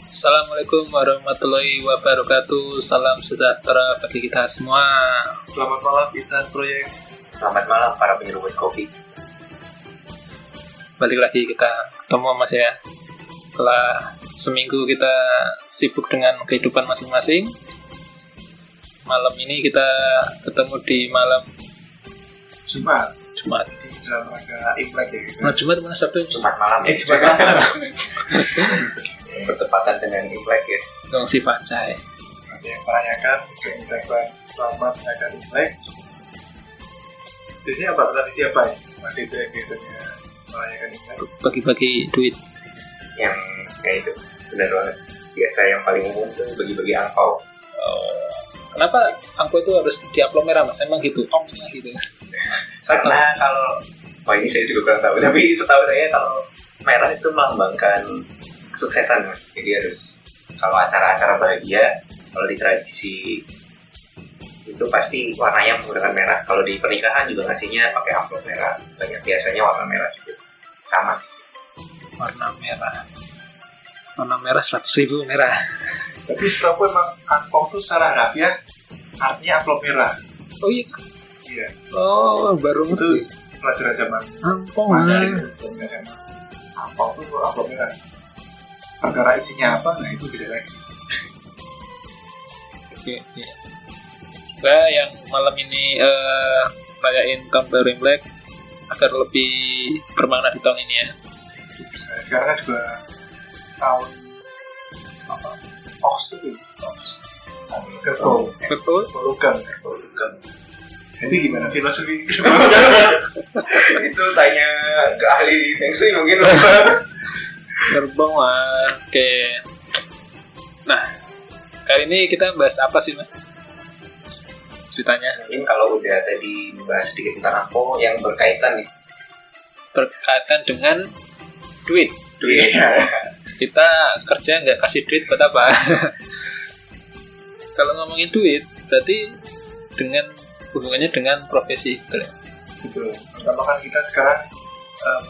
Assalamualaikum warahmatullahi wabarakatuh. Salam sejahtera bagi kita semua. Selamat malam Insan Proyek. Selamat malam para penyeruput kopi. Balik lagi kita ketemu Mas ya. Setelah seminggu kita sibuk dengan kehidupan masing-masing, malam ini kita ketemu di malam Jumat Jumat. di dalam rangka Imlek ya gitu. Nah, Jumat mana Sabtu? Jumat malam. Jumat malam. Bertepatan dengan Imlek ya. Dong si Pancai. Masih yang merayakan mengucapkan selamat akan Imlek. Biasanya apa? Tradisi apa ya? Masih itu yang biasanya merayakan Imlek. Bagi-bagi duit. Yang kayak itu benar banget. Biasa yang paling umum tuh bagi-bagi angpau. Kenapa angko itu harus diamplop merah Mas? Emang gitu? Gitu. Karena kalau ini saya juga kurang tahu. Tapi setahu saya kalau merah itu melambangkan kesuksesan Mas. Jadi harus kalau acara-acara bahagia, kalau di tradisi itu pasti warnanya menggunakan merah. Kalau di pernikahan juga ngasihnya pakai amplop merah. Banyak biasanya warna merah juga. Sama sih. Warna merah 100.000 merah. Tapi setahu emang angpau itu secara harfiah artinya amplop merah. Oh iya. Iya. Oh baru Itu ngerti. pelajaran zaman Angpau Mandarin dan SMA. Angpau itu amplop merah. Perkara isinya apa? Nah itu beda lagi. Oke. Nah, yang malam ini rayain tahun baru Imlek agar lebih bermakna di tahun ini ya. Sekarang kan juga tahun apa? Ox tuh, Ox. Kerbau. Betul. Logam. Jadi gimana filosofi? Itu tanya ke ahli Feng Shui mungkin. Gerbong lah. Oke. Nah, kali ini kita bahas apa sih Mas? Ceritanya Mungkin kalau udah tadi membahas sedikit tentang angpau yang berkaitan nih. berkaitan dengan duit. Iya. Kita kerja nggak kasih duit buat apa? Kalau ngomongin duit, berarti dengan hubungannya dengan profesi, betul ya? Betul. Pertama kan kita sekarang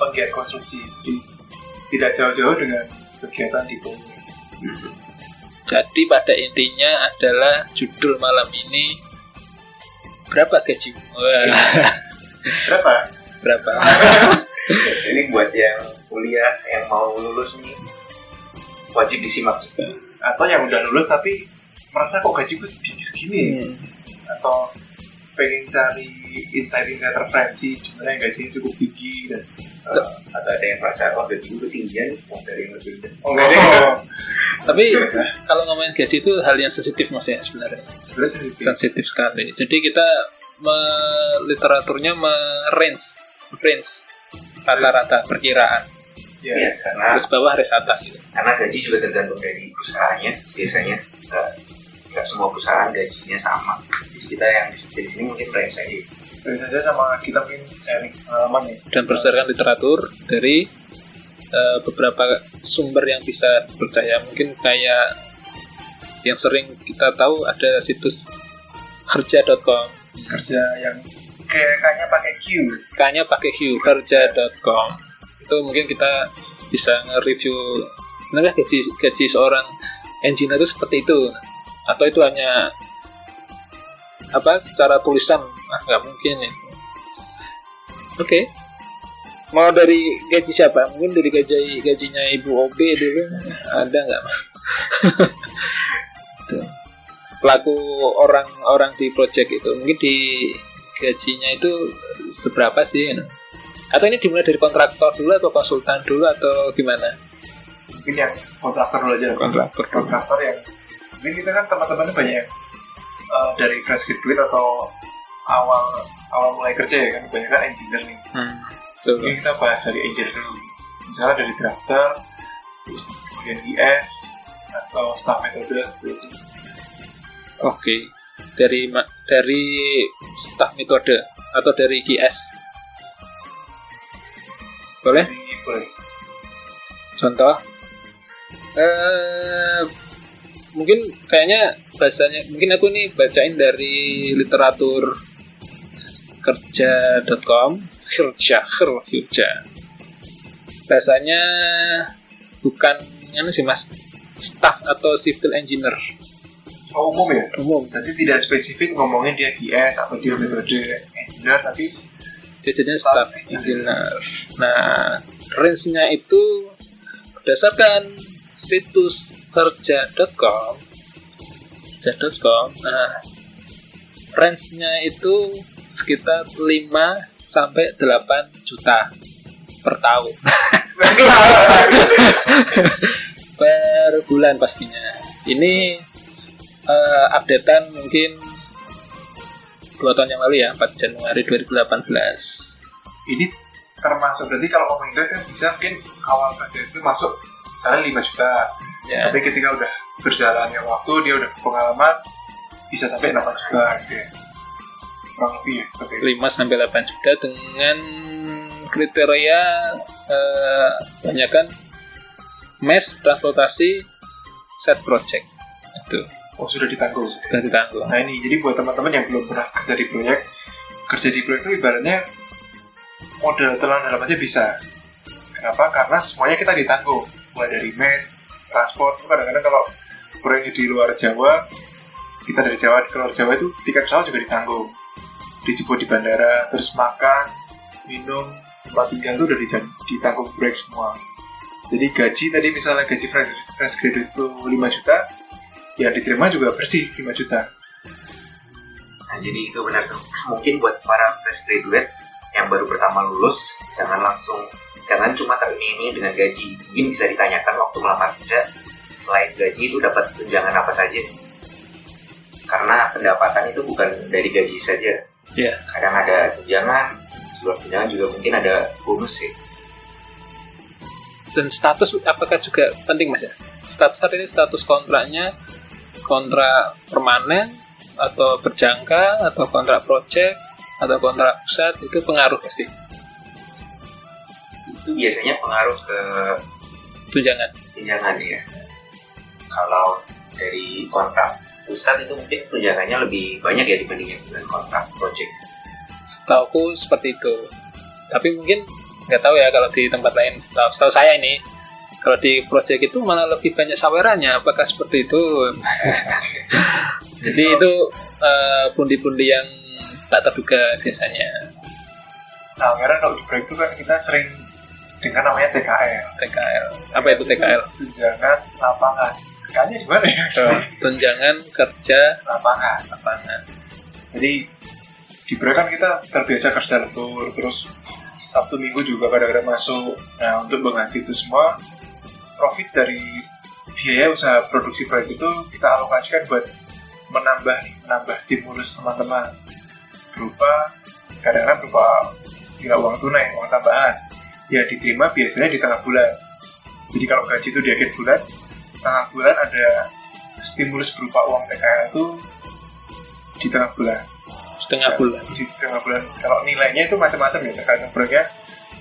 penggiat konstruksi, jadi tidak jauh-jauh dengan kegiatan di bumi. Jadi pada intinya adalah judul malam ini berapa gaji? Berapa? Ini buat yang kuliah yang mau lulus nih wajib disimak. Atau yang udah lulus tapi merasa kok gajiku segini, atau pengen cari insight referensi dimana yang gajinya cukup tinggi dan Atau ada yang merasa gajiku ketinggian mau cari yang lebih rendah. Tapi kalau ngomongin gaji itu hal yang sensitif Mas ya sebenarnya. sebenarnya Sensitif sekali. Jadi kita literaturnya range rata-rata perkiraan. ya. Iya, karena Terus bawah res atas gitu. karena gaji juga tergantung dari perusahaannya. Biasanya nggak semua perusahaan gajinya sama. Jadi kita yang di sini mungkin range aja. Dari saja sama kita mungkin sharing pengalaman ya. Dan berdasarkan literatur dari beberapa sumber yang bisa dipercaya. Mungkin kayak yang sering kita tahu ada situs kerja.com. Kerja yang kayaknya pakai Q. Kayaknya pakai kerja.com. Itu mungkin kita bisa nge-review sebenarnya gaji seorang engineer itu seperti itu, atau itu hanya secara tulisan. Nggak mungkin ya. Oke. Mau dari gaji siapa? Mungkin dari gajinya Ibu OB dulu ada nggak? Pelaku orang di project itu mungkin di gajinya itu seberapa sih? Atau ini dimulai dari kontraktor dulu atau konsultan dulu atau gimana? Mungkin yang kontraktor dulu aja. Kontraktor yang mungkin kita kan teman-temannya banyak yang dari fresh graduate atau awal mulai kerja ya kan, banyak kan engineer nih. Mungkin kita bahas dari engineer dulu. Misalnya dari drafter, kemudian IS atau staff metode. Oke. Dari staff metode atau dari GS. Boleh? Boleh. Contoh? Mungkin kayaknya bahasanya, mungkin aku nih bacain dari literatur kerja.com. Kerja. Bahasanya bukan ini sih Mas, staff atau civil engineer. Oh, umum ya? Umum. Jadi tidak spesifik ngomongin dia GS atau dia metode engineer, tapi Dia jadinya staff engineer. Nah, range-nya itu berdasarkan situs kerja.com. Nah, range-nya itu sekitar 5 sampai 8 juta per tahun. Per bulan pastinya. Ini updatean mungkin 2 tahun yang lalu ya, 4 Januari 2018. ini termasuk, berarti kalau ngomong Inggris kan bisa mungkin awal saja itu masuk misalnya 5 juta. Ya, Tapi ketika udah berjalannya waktu, dia udah berpengalaman, bisa sampai 8 juta gitu ya. Kurang lebih ya, seperti itu. 5 sampai 8 juta dengan kriteria banyakkan mes, transportasi, set project. Itu Oh, sudah ditanggung. sudah ditanggung. Nah ini, jadi buat teman-teman yang belum pernah kerja di proyek itu ibaratnya modal telan dalam aja bisa. Kenapa? Karena semuanya kita ditanggung. Mulai dari mes, transport. Kadang-kadang kalau proyeknya di luar Jawa, kita dari Jawa ke luar Jawa itu tiket pesawat juga ditanggung. Dijemput di bandara, terus makan, minum, tempat tinggal itu udah ditanggung proyek semua. Jadi gaji tadi misalnya gaji fresh graduate itu 5 juta, ya diterima juga bersih 5 juta. Nah, jadi itu benar tuh. Mungkin buat para fresh graduate yang baru pertama lulus, jangan cuma teriming-iming dengan gaji. Mungkin bisa ditanyakan waktu melamar kerja, selain gaji itu dapat tunjangan apa saja. Karena pendapatan itu bukan dari gaji saja. Ya, Kadang ada tunjangan, di luar tunjangan juga mungkin ada bonus sih. dan status apakah juga penting Mas ya? Status saat ini, status kontraknya kontrak permanen atau berjangka atau kontrak project atau kontrak pusat, itu pengaruh pasti Itu biasanya pengaruh ke tunjangan. tunjangan ya. Kalau dari kontrak pusat itu mungkin tunjangannya lebih banyak ya dibandingkan dengan kontrak project. Setauku seperti itu. Tapi mungkin nggak tahu ya kalau di tempat lain. Setahu saya ini, kalau di project itu malah lebih banyak sawerannya. Apakah seperti itu? Jadi itu pundi-pundi yang tak terduga biasanya. Saweran kalau di proyek itu kan kita sering dengan namanya TKL. TKL. Apa itu TKL? Tunjangan lapangan. TKL-nya di mana ya? Tunjangan kerja Lapangan. lapangan. Jadi di proyek kan kita terbiasa kerja lembur, terus Sabtu Minggu juga kadang-kadang masuk. Nah, untuk mengganti itu semua, profit dari biaya usaha produksi proyek itu kita alokasikan buat menambah stimulus teman-teman, berupa kadang-kadang berupa uang tunai, uang tambahan. Ya diterima biasanya di tengah bulan. Jadi kalau gaji itu di akhir bulan, tengah bulan ada stimulus berupa uang TKL itu di tengah bulan. Setengah bulan. Di tengah bulan. Kalau nilainya itu macam-macam ya, tergantung proyeknya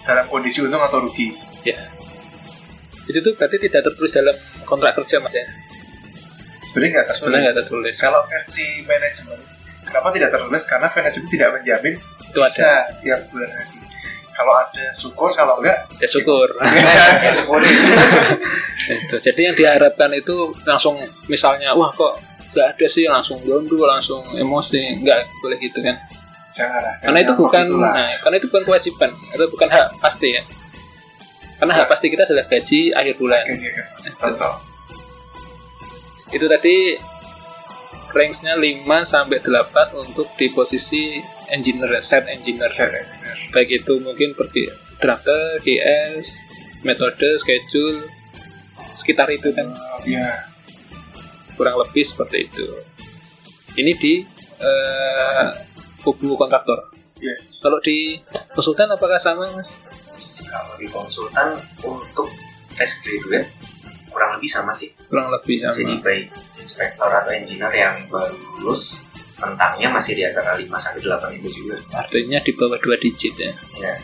dalam kondisi untung atau rugi. Ya. Itu tuh berarti tidak tertulis dalam kontrak kerja Mas ya? Sebenarnya nggak tertulis. Sebenarnya nggak tertulis. Kalau versi manajemen, kenapa tidak tertulis? Karena manajemen tidak menjamin Itu ada. bisa tiap bulan ngasih. Kalau ada syukur, kalau enggak Ya syukur. Ya syukur. Itu. Jadi yang diharapkan itu langsung misalnya, wah kok nggak ada sih, langsung gondol, langsung emosi, nggak boleh gitu kan? jangan lah. Karena itu bukan, itulah. karena itu bukan kewajiban, itu bukan hak pasti ya. Karena hak pasti kita adalah gaji akhir bulan. Oke, contoh. Itu tadi range-nya 5 sampai 8 untuk di posisi engineer, set engineer. Baik itu mungkin pergi drafter, GS, metode, schedule, sekitar itu kan. Ya, Kurang lebih seperti itu. Ini di kubu kontraktor. yes. Kalau di konsultan apakah sama Mas? Kalau di konsultan untuk fresh graduate kurang lebih sama sih. Kurang lebih sama. Jadi baik inspektor atau engineer yang baru lulus rentangnya masih di antara 5 sampai 8 itu juga. Artinya di bawah 2 digit ya. Ya.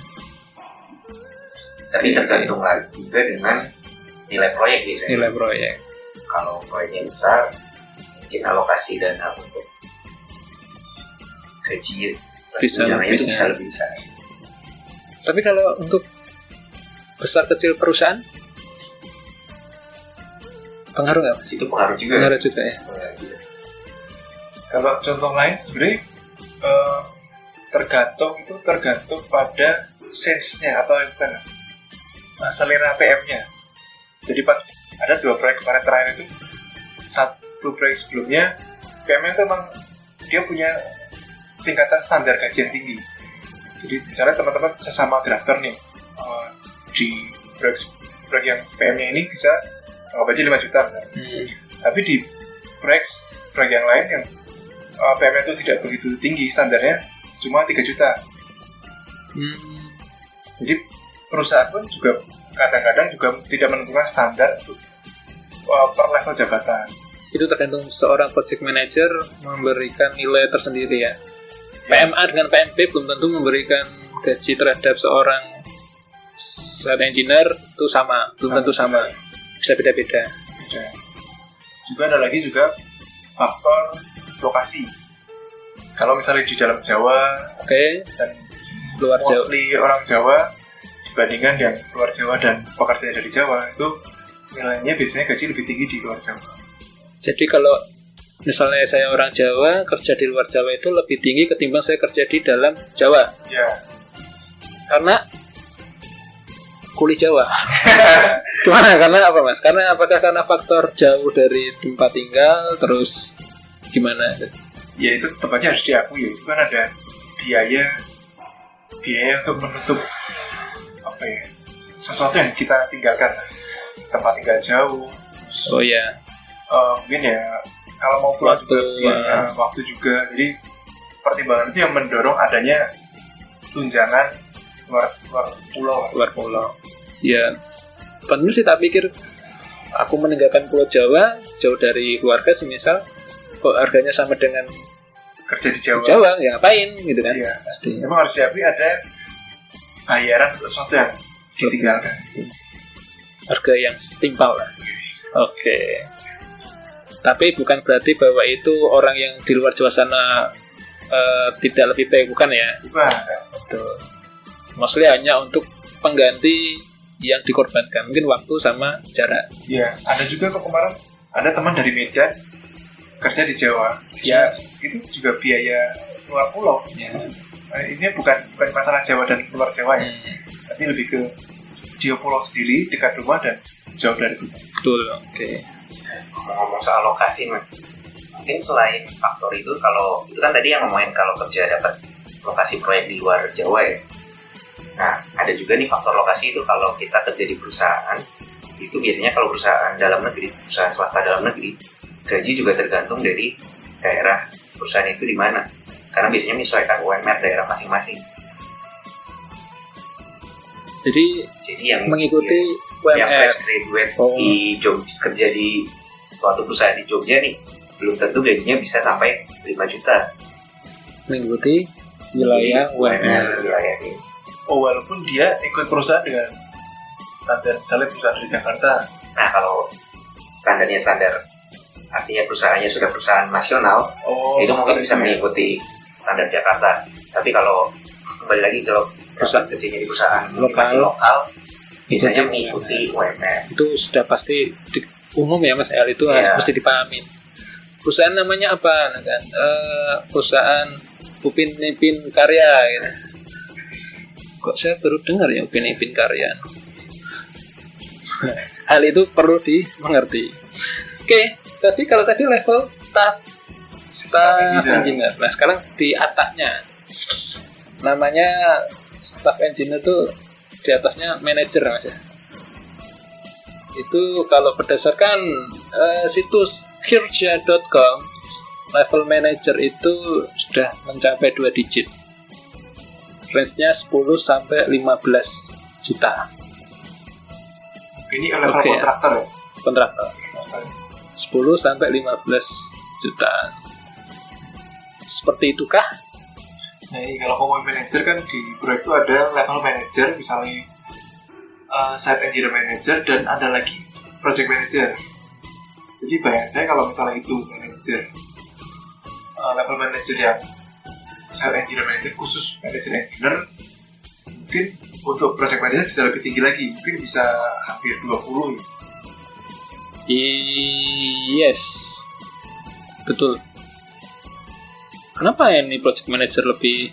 Tapi tergantung lagi juga dengan nilai proyek biasanya. Nilai proyek. Kalau proyeknya besar, mungkin alokasi dana untuk gaji plus tunjangannya itu bisa lebih besar. Tapi kalau untuk besar kecil perusahaan Pengaruh nggak Mas? Itu pengaruh juga. Pengaruh juga ya. Pengaruh juga. Kalau contoh lain sebenarnya tergantung pada sense-nya atau bukan selera PM-nya. Jadi pas ada 2 proyek kemarin terakhir itu, satu proyek sebelumnya PM-nya itu emang dia punya tingkatan standar gaji yang tinggi. Jadi misalnya teman-teman sesama drafter nih, di proyek yang PM-nya ini bisa anggap aja 5 juta misalnya. Tapi di proyek yang lain yang PM-nya itu tidak begitu tinggi standarnya, cuma 3 juta. Jadi perusahaan pun juga kadang-kadang juga tidak menentukan standar untuk per level jabatan. Itu tergantung seorang project manager memberikan nilai tersendiri ya. PMA dengan PMP belum tentu memberikan gaji terhadap seorang site engineer itu sama, belum tentu sama, bisa beda-beda. Juga ada lagi juga faktor lokasi. Kalau misalnya di dalam Jawa, dan luar Jawa, mostly orang Jawa dibandingkan yang luar Jawa dan pekerja dari Jawa, itu nilainya biasanya gaji lebih tinggi di luar Jawa. Jadi kalau misalnya saya orang Jawa, kerja di luar Jawa itu lebih tinggi ketimbang saya kerja di dalam Jawa. Ya. Karena kuliah Jawa. Gimana? Karena apa Mas? Apakah karena faktor jauh dari tempat tinggal, terus gimana? Ya itu tetap aja harus diakui ya. Itu kan ada biaya untuk menutup sesuatu yang kita tinggalkan, tempat tinggal jauh. Oh ya. Mungkin ya kalau mau pulang waktu juga. Jadi pertimbangan itu yang mendorong adanya tunjangan luar pulau. Ya, benar sih, tak pikir aku meninggalkan Pulau Jawa jauh dari keluarga, semisal kok harganya sama dengan kerja di Jawa, ya ngapain gitu kan? Iya. Pasti. Memang harus diakui ada bayaran untuk sesuatu yang ditinggalkan. Harga yang setimpal lah. Oke. Tapi bukan berarti bahwa itu orang yang di luar Jawa sana tidak lebih baik, bukan ya? Bukan. Betul. Maksudnya hanya untuk pengganti yang dikorbankan, mungkin waktu sama jarak. Iya, ada juga kok kemarin ada teman dari Medan kerja di Jawa. Ya, itu juga biaya luar pulau. Ya. Ini bukan masalah Jawa dan luar Jawa ya, tapi lebih ke dia pulau sendiri dekat rumah dan jauh dari rumah. Betul, oke. Ngomong soal lokasi Mas, mungkin selain faktor itu, kalau itu kan tadi yang ngomongin kalau kerja dapat lokasi proyek di luar Jawa ya. Nah, ada juga nih faktor lokasi itu kalau kita kerja di perusahaan, itu biasanya kalau perusahaan dalam negeri, perusahaan swasta dalam negeri, gaji juga tergantung dari daerah perusahaan itu di mana. Karena biasanya menyesuaikan UMR daerah masing-masing. Jadi yang mengikuti UMR. Yang fresh graduate di Jogja, kerja di suatu perusahaan di Jogja nih, belum tentu gajinya bisa sampai 5 juta. Mengikuti wilayah UMR wilayah ini. Walaupun dia ikut perusahaan dengan standar, misalnya perusahaan dari Jakarta. Nah, kalau standarnya standar, artinya perusahaannya sudah perusahaan nasional, itu mungkin bisa mengikuti standar Jakarta. Tapi kalau kembali lagi kalau perusahaan kerjanya di perusahaan lokal, biasanya mengikuti UMR. Itu sudah pasti umum ya Mas El, itu mesti dipahami. Perusahaan namanya apa? Nah, kan? Perusahaan Upin Ipin Karya gitu. Kok saya baru dengar ya Upin Ipin Karya. Hal itu perlu dimengerti. Oke, tadi level staff engineer. Nah, sekarang di atasnya namanya staff engineer tuh, di atasnya manager Mas ya. Itu kalau berdasarkan situs kirja.com, level manager itu sudah mencapai 2 digit. Range-nya 10 sampai 15 juta. Ini level kontraktor ya? Kontraktor. 10 sampai 15 juta. Seperti itukah? Nah, ini kalau ngomong manager kan di proyek itu ada level manager, misalnya site engineer manager, dan ada lagi project manager. Jadi bayangan saya kalau misalnya itu manager, level manager yang site engineer manager, khusus manager engineer, mungkin untuk project manager bisa lebih tinggi lagi, mungkin bisa hampir 20 ya. Yes, betul. Kenapa ya ini project manager lebih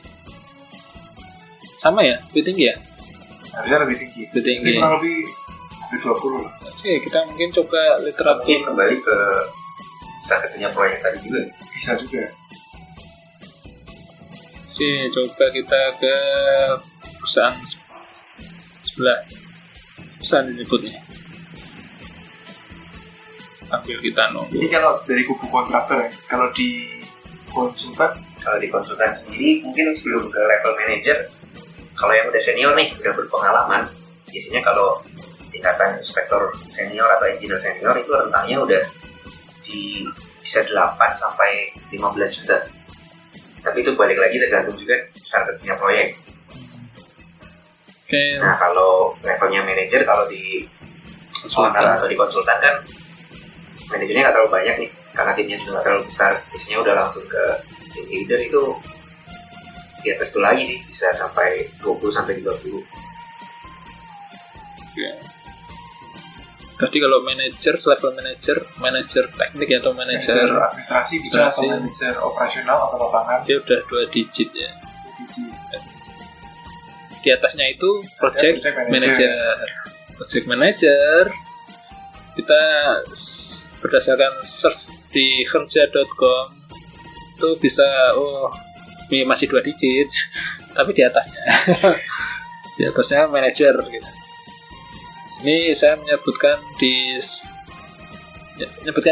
sama ya? Lebih tinggi ya? Harusnya lebih tinggi. Lebih tinggi. Sih kurang lebih 20 lah. Oke, kita mungkin coba literatur. Mungkin kembali ke besar kecilnya proyek tadi juga. Bisa juga. Oke, coba kita ke perusahaan sebelah. Perusahaan disebutnya. Sambil kita nunggu. Ini kalau dari kubu kontraktor ya, kalau di konsultan sendiri mungkin sebelum ke level manager, kalau yang udah senior nih, udah berpengalaman, biasanya kalau tingkatan inspektor senior atau engineer senior itu rentangnya udah di bisa 8 sampai 15 juta. Tapi itu balik lagi tergantung juga besar kecilnya proyek. Okay. Nah, kalau levelnya manajer, kalau di owner atau di konsultan kan manajernya nggak terlalu banyak nih, karena timnya juga nggak terlalu besar. Biasanya udah langsung ke tim leader, itu di atas itu lagi sih, bisa sampai 20 sampai 30. Okay. Tadi kalau manajer, level manajer teknik atau manajer administrasi bisa, atau manajer operasional atau lapangan, dia udah 2 digit ya. Di atasnya itu project manager. Project manager kita berdasarkan search di kerja.com itu bisa masih 2 digit, tapi di atasnya manajer gitu. Ini saya menyebutkan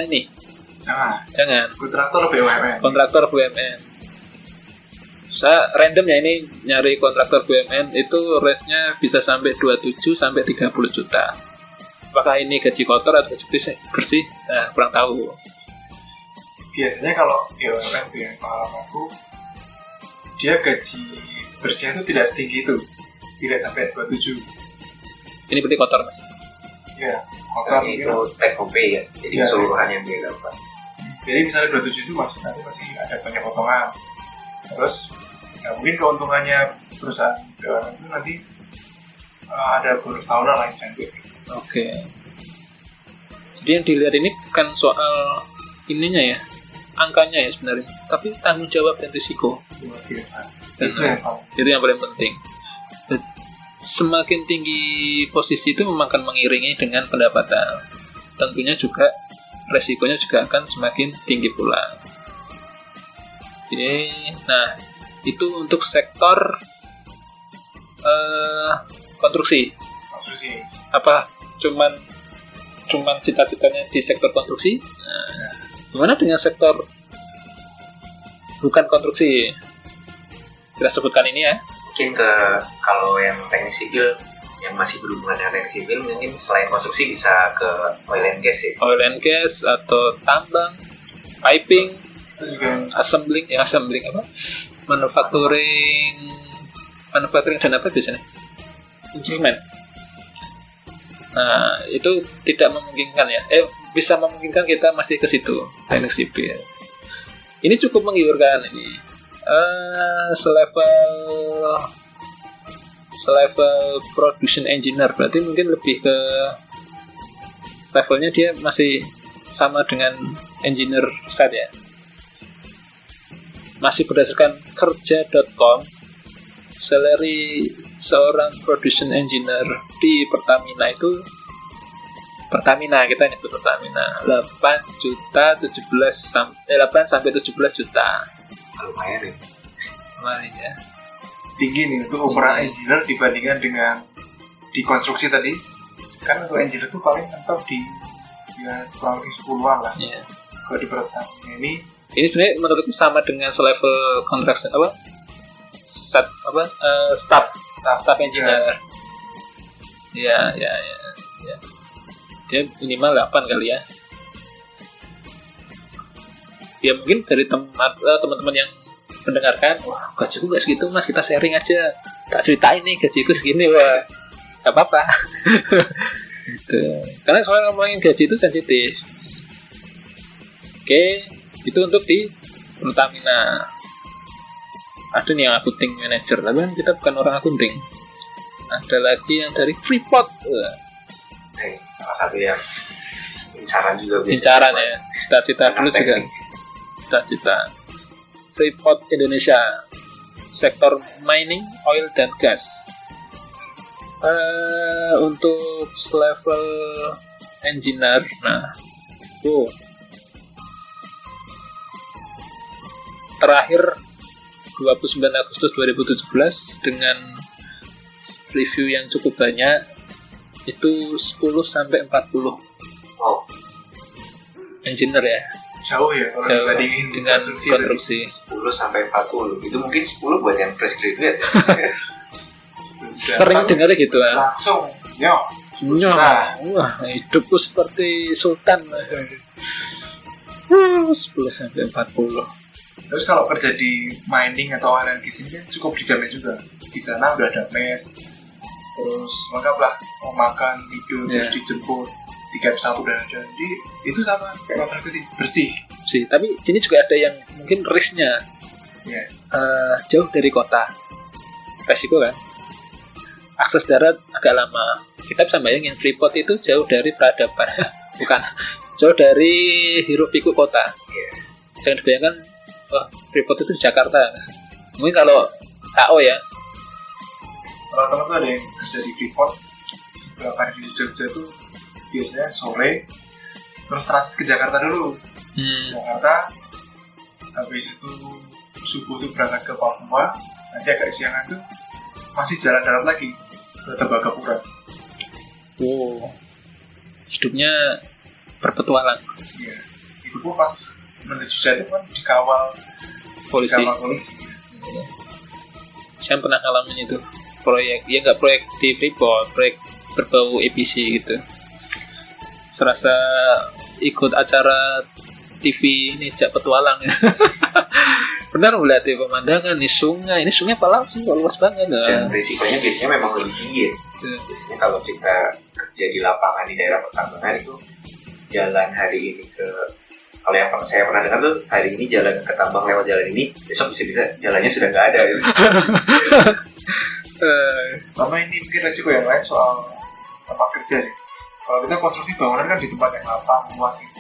ini. Jangan. Kontraktor BUMN. Saya random ya, ini nyari kontraktor BUMN itu rate-nya bisa sampai 27 sampai 30 juta. Apakah ini gaji kotor atau gaji bersih? Nah, kurang tahu. Biasanya kalau BUMN tuh yang pengalamanku, dia gaji bersihnya itu tidak setinggi itu, tidak sampai 27. Ini berarti kotor mas? Iya, kotor itu take home pay ya, jadi keseluruhan yang dia dapat. Jadi misalnya 27 itu masih ada banyak potongan. Terus mungkin keuntungannya perusahaan BUMN itu nanti ada bonus tahunan lah, insentif. Oke. Jadi yang dilihat ini bukan soal ininya ya, angkanya ya sebenarnya, tapi tanggung jawab dan risiko. Luar biasa. Itu yang paling penting. Semakin tinggi posisi itu memang akan mengiringi dengan pendapatan. Tentunya juga resikonya juga akan semakin tinggi pula. Oke, nah itu untuk sektor konstruksi. Apa cuman cita-citanya di sektor konstruksi? Nah, gimana dengan sektor bukan konstruksi? Kita sebutkan ini ya. Mungkin kalau yang teknik sipil yang masih berhubungan dengan teknik sipil, mungkin selain konstruksi bisa ke oil and gas ya. Oil and gas atau tambang, piping, assembling apa? Manufacturing dan apa biasanya? Instrumen. Nah, itu tidak memungkinkan ya. Bisa memungkinkan kita masih ke situ, teknik sipil. Ini cukup menggiurkan ini. Selevel production engineer, berarti mungkin lebih ke levelnya dia masih sama dengan engineer set ya. Masih berdasarkan kerja.com, salary seorang production engineer di Pertamina itu, kita nyebut Pertamina 8 sampai 17 juta. Lumayan ya. Tinggi nih untuk ukuran engineer dibandingkan dengan di konstruksi tadi. Kan untuk engineer itu paling mentok di kurang lebih 10-an lah. Yeah. Kalau di Pertamina ini sebenarnya menurutku sama dengan selevel kontrak staff engineer. Ya. Dia minimal 8 kali ya. Ya mungkin dari teman-teman yang mendengarkan, wah gajiku gak segitu mas, kita sharing aja, tak ceritain nih gajiku segini, wah gak apa-apa. Gitu. Karena soalnya ngomongin gaji itu sensitif. Oke, itu untuk di Pertamina. Ada nih yang accounting manager, tapi kan kita bukan orang accounting. Ada lagi yang dari Freeport. Salah satu yang incaran juga biasanya. Incaran ya, cita-cita dulu juga. Teknik. Cita-cita Freeport Indonesia, sektor mining, oil dan gas. Untuk level engineer, nah, terakhir 29 Agustus 2017 dengan review yang cukup banyak, itu 10 sampai 40 Wow, engineer ya, Jauh ya kalau jauh dibandingin dengan konstruksi. konstruksi. 10 sampai 40. Itu mungkin 10 buat yang fresh graduate. Sering dengar gitu ya. Langsung, yo. Wah, hidupku seperti sultan. 10 sampai 40. Terus kalau kerja di mining atau oil and gas ini kan cukup dijamin juga. Di sana udah ada mes, terus lengkap lah, mau makan, tidur, terus dijemput, tiket pesawat udah ada. Jadi itu sama kayak konstruksi bersih. Sih, tapi sini juga ada yang mungkin risknya Yes. jauh dari kota. Resiko kan? Akses darat agak lama. Kita bisa bayangin Freeport itu jauh dari peradaban. Bukan. Jauh dari hiruk pikuk kota. Jangan dibayangkan, Freeport itu di Jakarta. Mungkin kalau KO ya. Kalau teman tuh ada yang kerja di Freeport, berapa di Jogja itu biasanya sore, terus transit ke Jakarta dulu. Jakarta, habis itu subuh tuh berangkat ke Papua, nanti agak siangan tuh masih jalan darat lagi ke Tembagapura. Hidupnya berpetualang. Iya. Itu pun pas menuju saya itu kan dikawal Polisi. Saya pernah ngalamin itu proyek, ya nggak proyek di Freeport, proyek berbau EPC gitu. Serasa ikut acara TV ini Jak Petualang ya. Benar melihat pemandangan ini sungai apa laut sih, luas banget. Dan risikonya biasanya memang lebih tinggi ya. Biasanya kalau kita kerja di lapangan di daerah pertambangan itu jalan hari ini ke, kalau yang saya pernah dengar tuh hari ini jalan ke tambang lewat jalan ini, besok bisa jalannya sudah nggak ada gitu. Sama ini mungkin resiko yang lain soal tempat kerja sih. Kalau kita konstruksi bangunan kan di tempat yang lapang, luas gitu.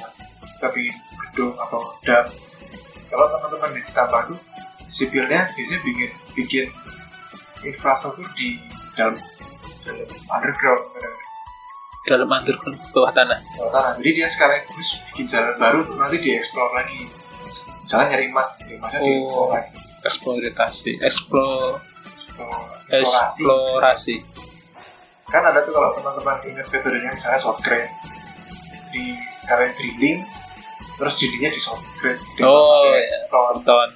Tapi gedung atau dam. Kalau teman-teman di tambang tuh sipilnya biasanya bikin infrastruktur di dalam underground. Dalam underground bawah tanah. Jadi dia sekaligus bikin jalan baru untuk nanti dieksplor lagi. Misalnya nyari emasnya dieksplor lagi. Eksplorasi. Kan ada tuh kalau teman-teman ingat metodenya misalnya short crane, di sekalian drilling, terus jadinya di short crane. Ton.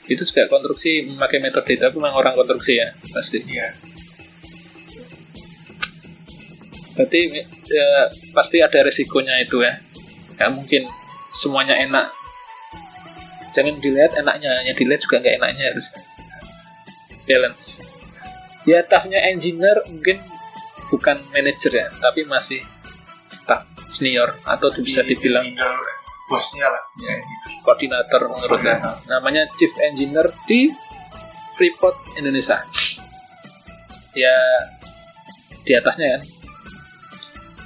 Itu juga konstruksi memakai metode itu, tapi memang orang konstruksi ya pasti. Iya. Berarti ya, pasti ada resikonya itu ya. Gak mungkin semuanya enak. Jangan dilihat enaknya, yang dilihat juga nggak enaknya, harus balance. Ya tahapnya engineer mungkin bukan manager ya, tapi masih staff senior atau bisa dibilang bosnya lah, koordinator menurutnya. Namanya Chief Engineer di Freeport Indonesia. Ya di atasnya kan.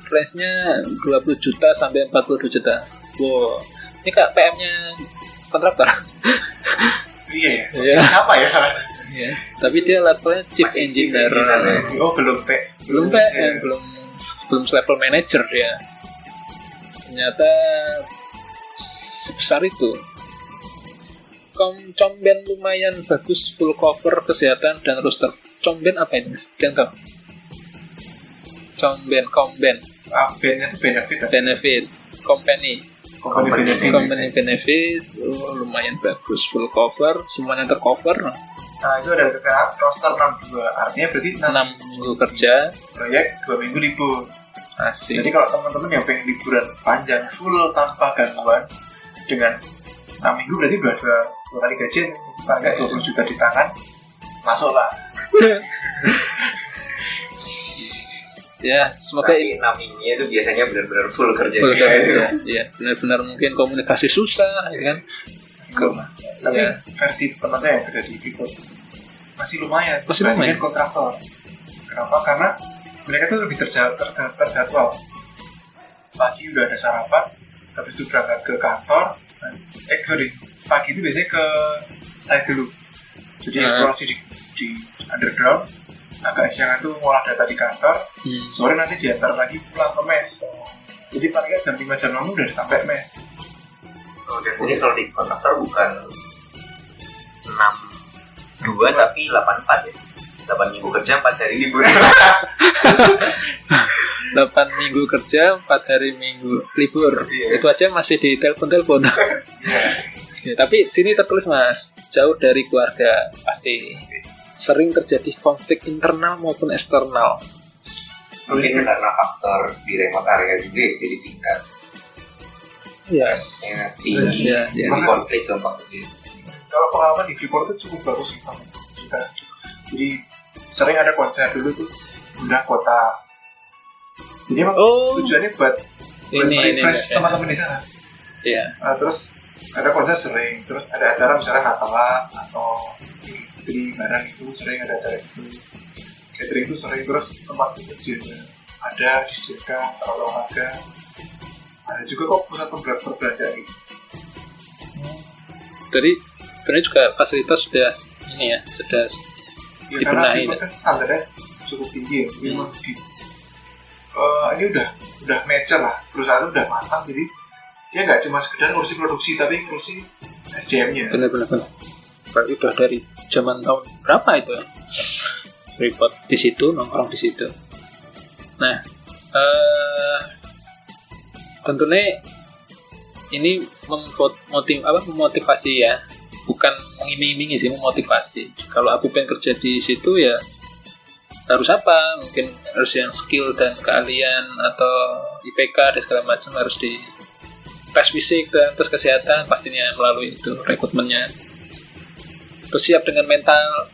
Range-nya 20 juta sampai 42 juta. Wow. Ini Kak PM-nya kontraktor. Iya ya. Siapa ya? Iya. Tapi dia levelnya Chief Engineer. Oh belum level manager dia. Ternyata sebesar itu. Comben lumayan bagus, full cover kesehatan dan roster. Comben apa ini? Kalian tahu? Comben. Ben itu benefit. Company benefit. Lumayan bagus, full cover, semuanya tercover. Nah itu ada roster 62, artinya berarti 6 minggu kerja, proyek 2 minggu libur. Asik. Jadi kalau teman-teman yang pengen liburan panjang full tanpa gangguan dengan 6 minggu berarti udah 2 kali gajian, pakai 20 juta di tangan, masuklah. Ya, semoga ini namanya itu biasanya benar-benar full kerja. Ya, benar-benar mungkin komunikasi susah, ya kan? Tapi versi teman saya yang kerja di Freeport masih lumayan. Kontraktor. Kenapa? Karena mereka tuh lebih terjadwal. Pagi udah ada sarapan, habis itu berangkat ke kantor. Pagi itu biasanya ke site dulu, jadi eksplorasi di underground. Agak siang itu ngolah data di kantor, sore nanti diantar lagi pulang ke mes. Jadi paling jam 5 jam 6 udah sampai mes. Jadi kalau di kontraktor bukan 6-2 tapi 8-4 ya. 8 minggu kerja 4 hari libur. 8 minggu kerja 4 hari minggu libur. Itu aja masih di telepon. Ya, tapi sini tertulis Mas, jauh dari keluarga pasti. Sering terjadi konflik internal maupun eksternal. Mungkin karena faktor di remote area juga ya, jadi tingkat stresnya tinggi, jadi konflik gampang terjadi. Kalau pengalaman di Freeport itu cukup bagus sih kita. Jadi sering ada konser dulu tuh pindah kota. Jadi emang tujuannya buat refresh teman-teman di sana. Iya. Terus ada konser sering, terus ada acara misalnya Natalan atau Fitri barang itu sering ada acara itu. Catering itu sering, terus tempat itu ada disediakan olahraga. Ada juga kok pusat perbelanjaan gitu. Jadi sebenarnya juga fasilitas sudah ini ya, sudah dibenahi. Karena kan standarnya cukup tinggi ya. Ini udah mature lah, perusahaan itu udah matang, jadi dia nggak cuma sekedar ngurusi produksi tapi ngurusi SDM-nya. Benar. Berarti udah dari zaman tahun berapa itu ya? Freeport di situ, nongkrong di situ. Nah, tentunya ini memotivasi ya, bukan mengiming-imingi sih, memotivasi. Kalau aku pengen kerja di situ ya harus apa? Mungkin harus yang skill dan keahlian atau IPK dan segala macam harus di tes fisik dan tes kesehatan pastinya melalui itu rekrutmennya. Terus siap dengan mental.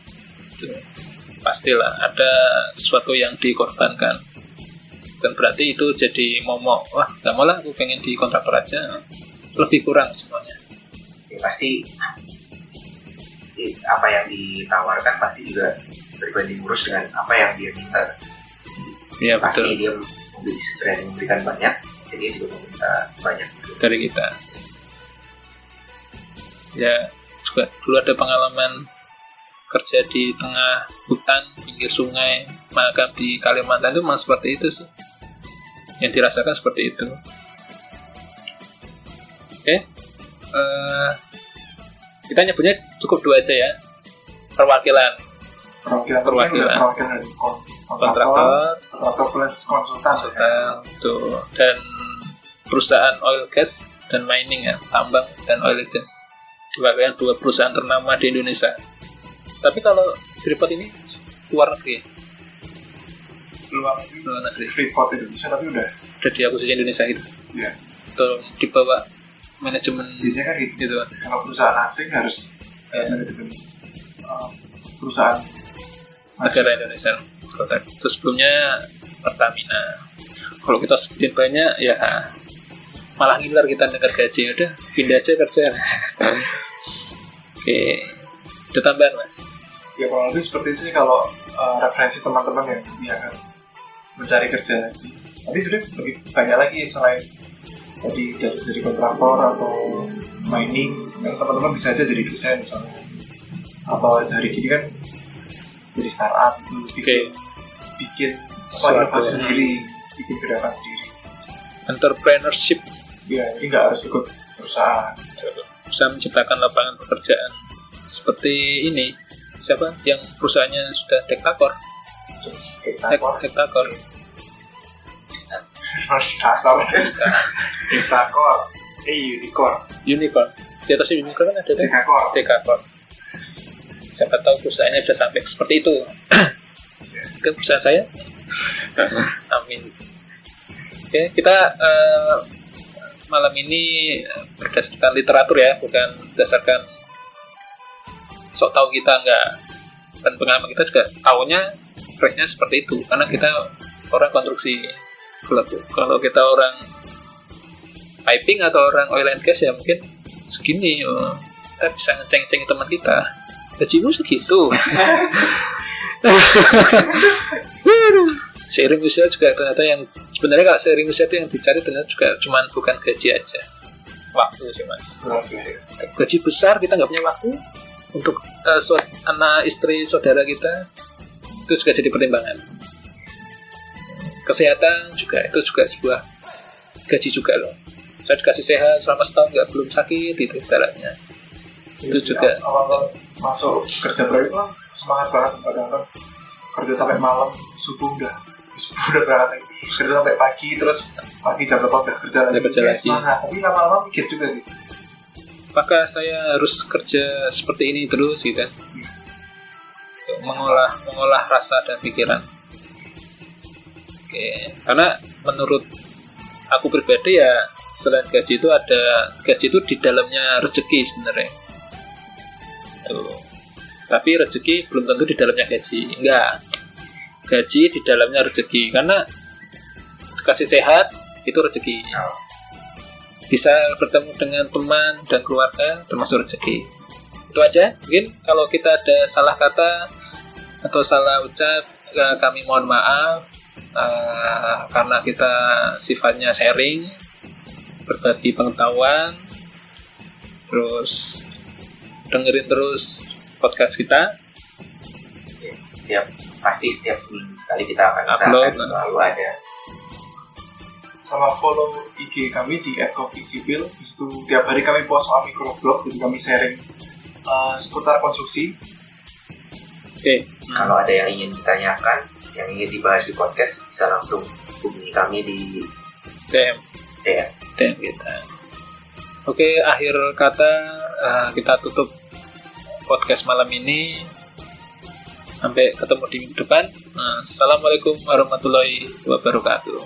Pastilah ada sesuatu yang dikorbankan, dan berarti itu jadi momok. Wah, nggak mau lah, aku pengen di kontraktor aja. Lebih kurang semuanya. Ya, pasti apa yang ditawarkan pasti juga berbanding lurus dengan apa yang dia minta. Ya, pasti betul. Dia berani memberikan banyak, pasti dia juga meminta banyak dari kita. Ya, juga dulu ada pengalaman kerja di tengah hutan, pinggir sungai, magang di Kalimantan itu memang seperti itu sih. Yang dirasakan seperti itu. Oke. Kita nyebutnya cukup 2 aja ya. Perwakilan dari kontraktor plus konsultan. Tuh. Dan perusahaan oil gas dan mining ya, tambang dan oil gas. Diwakilkan 2 perusahaan ternama di Indonesia. Tapi kalau Freeport ini luar negeri. Luar negeri. Freeport Indonesia tapi udah diakuisisi Indonesia gitu. Iya. Atau di bawah manajemen. Biasanya kan gitu. Kalau perusahaan asing harus manajemen perusahaan negara Indonesia. Terus sebelumnya Pertamina. Kalau kita sebutin banyak ya malah ngiler kita dengar gaji. Udah pindah aja kerja. Oke. Ada tambahan Mas? Ya kurang lebih seperti itu sih kalau referensi teman-teman yang akan mencari kerja. Tapi sebenarnya lebih banyak lagi selain tadi dari kontraktor atau mining, kan teman-teman bisa aja jadi dosen misalnya, atau hari ini kan jadi startup itu bikin inovasi sendiri, bikin gerakan sendiri. Entrepreneurship. Ya, jadi nggak harus ikut perusahaan. Bisa menciptakan lapangan pekerjaan. Seperti ini, siapa yang perusahaannya sudah Dektakor? Unicorn. Di atasnya Unicorn kan ada Dektakor. Siapa tahu perusahaannya bisa sampai seperti itu. Ke perusahaan saya. Amin. Oke, kita malam ini berdasarkan literatur ya, bukan berdasarkan sok tahu kita enggak, dan pengalaman kita juga tahunya fresh-nya seperti itu karena kita orang konstruksi. Kalau kita orang piping atau orang oil and gas ya mungkin segini, kita bisa ngeceng-cengin teman kita, gajimu segitu. seiring usia juga ternyata yang sebenarnya kalau seiring usia itu yang dicari ternyata juga cuman bukan gaji aja, waktu sih mas. Gaji besar kita nggak punya waktu untuk anak istri saudara kita, itu juga jadi pertimbangan. Kesehatan juga itu juga sebuah gaji juga loh. Saya dikasih sehat selama setahun nggak belum sakit itu ibaratnya. Itu juga awal masuk kerja proyek itu kan semangat banget, kadang-kadang kerja sampai malam, subuh udah berangkat lagi, kerja sampai pagi, terus pagi jam 8 udah kerja lagi. Semangat, tapi lama-lama mikir juga sih, apakah saya harus kerja seperti ini terus gitu, mengolah rasa dan pikiran. Oke, karena menurut aku pribadi ya, selain gaji itu ada gaji itu di dalamnya rezeki sebenarnya. Tuh. Tapi rezeki belum tentu di dalamnya gaji. Enggak. Gaji di dalamnya rezeki, karena kasih sehat itu rezeki. Bisa bertemu dengan teman dan keluarga termasuk rezeki. Itu aja. Mungkin kalau kita ada salah kata atau salah ucap, kami mohon maaf, karena kita sifatnya sharing, berbagi pengetahuan, terus dengerin terus podcast kita. Setiap seminggu sekali kita akan usahakan selalu ada. Sama follow IG kami di @coffeesipil. Di situ tiap hari kami post soal microblog, jadi kami sharing seputar konstruksi. Oke. Kalau ada yang ingin ditanyakan, yang ingin dibahas di podcast, bisa langsung hubungi kami di DM kita. Oke, akhir kata kita tutup podcast malam ini. Sampai ketemu di minggu depan. Assalamualaikum warahmatullahi wabarakatuh.